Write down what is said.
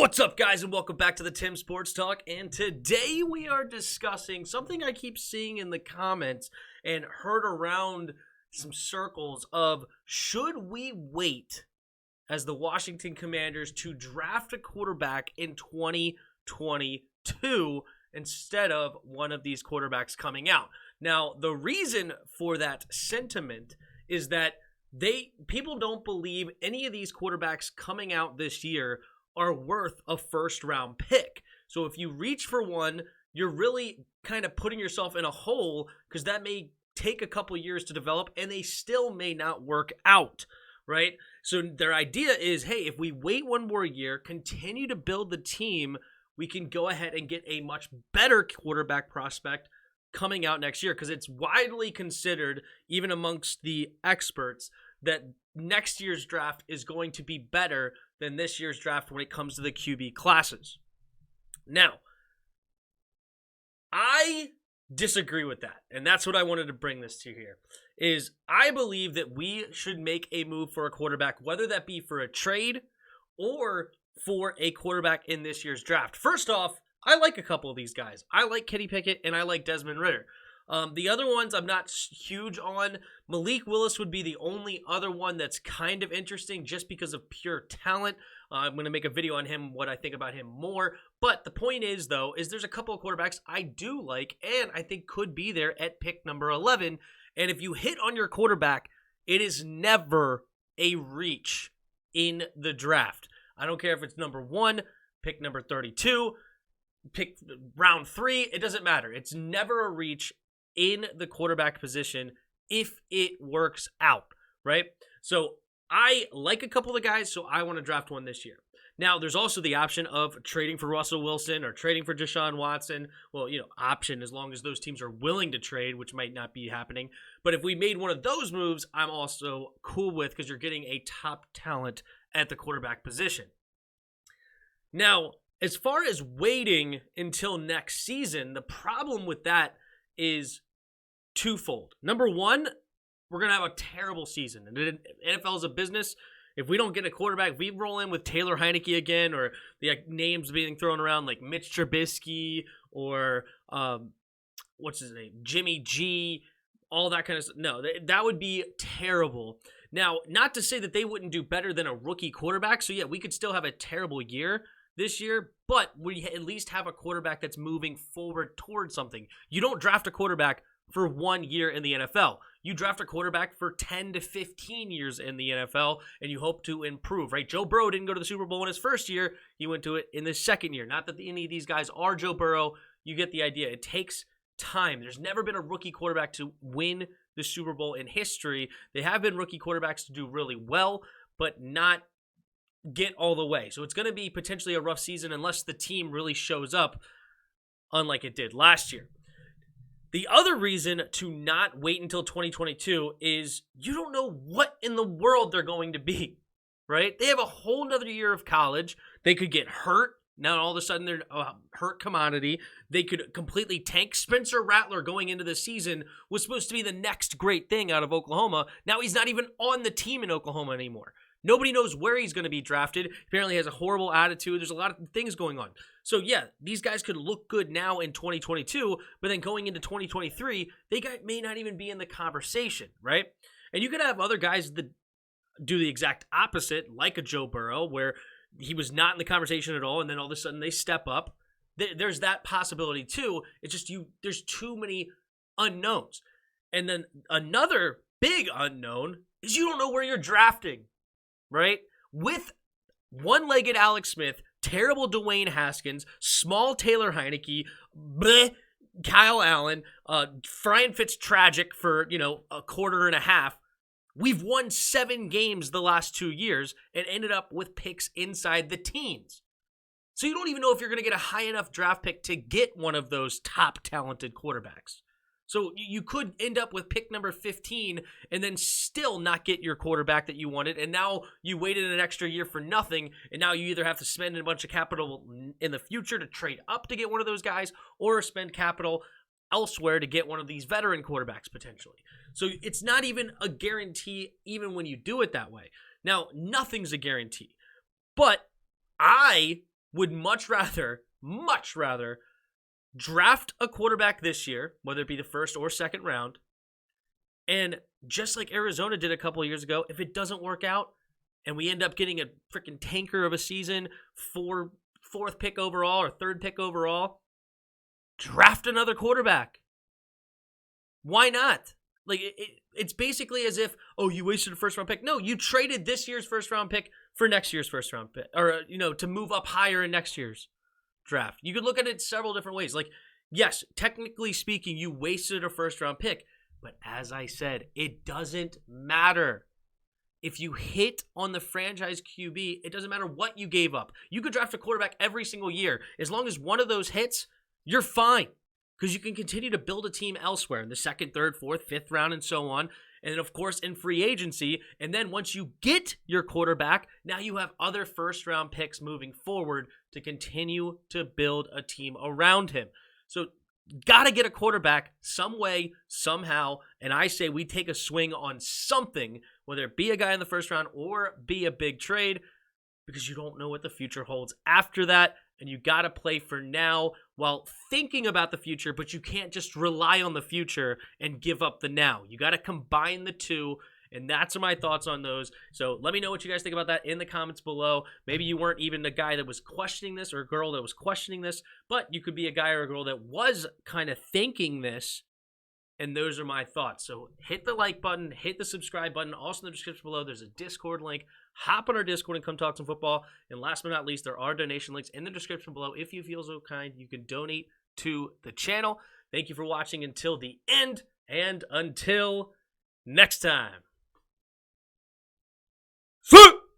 What's up, guys, and welcome back to the Tim Sports Talk. And today we are discussing something I keep seeing in the comments and heard around some circles of, should we wait as the Washington Commanders to draft a quarterback in 2022 instead of one of these quarterbacks coming out? Now, the reason for that sentiment is that people don't believe any of these quarterbacks coming out this year are worth a first-round pick. So if you reach for one, you're really kind of putting yourself in a hole because that may take a couple years to develop and they still may not work out, right? So their idea is, hey, if we wait one more year, continue to build the team, we can go ahead and get a much better quarterback prospect coming out next year, because it's widely considered, even amongst the experts, that next year's draft is going to be better than this year's draft when it comes to the QB classes. Now, I disagree with that, and that's what I wanted to bring this to here, is I believe that we should make a move for a quarterback, whether that be for a trade or for a quarterback in this year's draft. First off, I like a couple of these guys. I like Kenny Pickett, and I like Desmond Ridder. The other ones I'm not huge on. Malik Willis would be the only other one that's kind of interesting just because of pure talent. I'm going to make a video on him, what I think about him more. But the point is, though, is there's a couple of quarterbacks I do like and I think could be there at pick number 11. And if you hit on your quarterback, it is never a reach in the draft. I don't care if it's number 1, pick number 32, pick round 3, it doesn't matter. It's never a reach in the quarterback position if it works out, right? So I like a couple of the guys, so I want to draft one this year. Now, there's also the option of trading for Russell Wilson or trading for Deshaun Watson. Well, option as long as those teams are willing to trade, which might not be happening. But if we made one of those moves, I'm also cool with, because you're getting a top talent at the quarterback position. Now, as far as waiting until next season, the problem with that is twofold. Number one, we're going to have a terrible season. And the NFL is a business. If we don't get a quarterback, if we roll in with Taylor Heineke again, or the names being thrown around like Mitch Trubisky or what's his name, Jimmy G, all that kind of stuff. No, that would be terrible. Now, not to say that they wouldn't do better than a rookie quarterback. So yeah, we could still have a terrible year this year, but we at least have a quarterback that's moving forward towards something. You don't draft a quarterback for 1 year in the NFL. You draft a quarterback for 10 to 15 years in the NFL, and you hope to improve, right? Joe Burrow didn't go to the Super Bowl in his first year. He went to it in the second year. Not that any of these guys are Joe Burrow. You get the idea. It takes time. There's never been a rookie quarterback to win the Super Bowl in history. They have been rookie quarterbacks to do really well, but not get all the way. So it's going to be potentially a rough season unless the team really shows up, unlike it did last year. The other reason to not wait until 2022 is you don't know what in the world they're going to be, right? They have a whole nother year of college. They could get hurt. Now all of a sudden they're a hurt commodity. They could completely tank. Spencer Rattler going into the season was supposed to be the next great thing out of Oklahoma. Now he's not even on the team in Oklahoma anymore. Nobody knows where he's going to be drafted. Apparently has a horrible attitude. There's a lot of things going on. So yeah, these guys could look good now in 2022, but then going into 2023, they may not even be in the conversation, right? And you could have other guys that do the exact opposite, like a Joe Burrow, where he was not in the conversation at all, and then all of a sudden they step up. There's that possibility too. It's just there's too many unknowns. And then another big unknown is you don't know where you're drafting. Right? With one-legged Alex Smith, terrible Dwayne Haskins, small Taylor Heineke, Kyle Allen, Brian Fitztragic for, a quarter and a half. We've won 7 games the last 2 years and ended up with picks inside the teens. So you don't even know if you're going to get a high enough draft pick to get one of those top talented quarterbacks. So you could end up with pick number 15 and then still not get your quarterback that you wanted. And now you waited an extra year for nothing. And now you either have to spend a bunch of capital in the future to trade up to get one of those guys, or spend capital elsewhere to get one of these veteran quarterbacks potentially. So it's not even a guarantee even when you do it that way. Now, nothing's a guarantee. But I would much rather draft a quarterback this year, whether it be the first or second round, and just like Arizona did a couple of years ago, if it doesn't work out and we end up getting a freaking tanker of a season, fourth pick overall or third pick overall, draft another quarterback. Why not? Like, it's basically as if, oh, you wasted a first-round pick. No, you traded this year's first-round pick for next year's first-round pick, or, to move up higher in next year's draft. You could look at it several different ways. Like, yes, technically speaking, you wasted a first-round pick, but as I said, it doesn't matter. If you hit on the franchise QB, it doesn't matter what you gave up. You could draft a quarterback every single year. As long as one of those hits, you're fine. Because you can continue to build a team elsewhere in the second, third, fourth, fifth round, and so on. And then, of course, in free agency. And then once you get your quarterback, now you have other first-round picks moving forward to continue to build a team around him. So, got to get a quarterback some way, somehow. And I say we take a swing on something, whether it be a guy in the first round or be a big trade, because you don't know what the future holds after that. And you got to play for now while thinking about the future, but you can't just rely on the future and give up the now. You got to combine the two, and that's my thoughts on those. So let me know what you guys think about that in the comments below. Maybe you weren't even the guy that was questioning this or a girl that was questioning this, but you could be a guy or a girl that was kind of thinking this, and those are my thoughts. So hit the like button, hit the subscribe button. Also in the description below, there's a Discord link. Hop on our Discord and come talk some football. And last but not least, there are donation links in the description below. If you feel so kind, you can donate to the channel. Thank you for watching until the end, and until next time. See ya!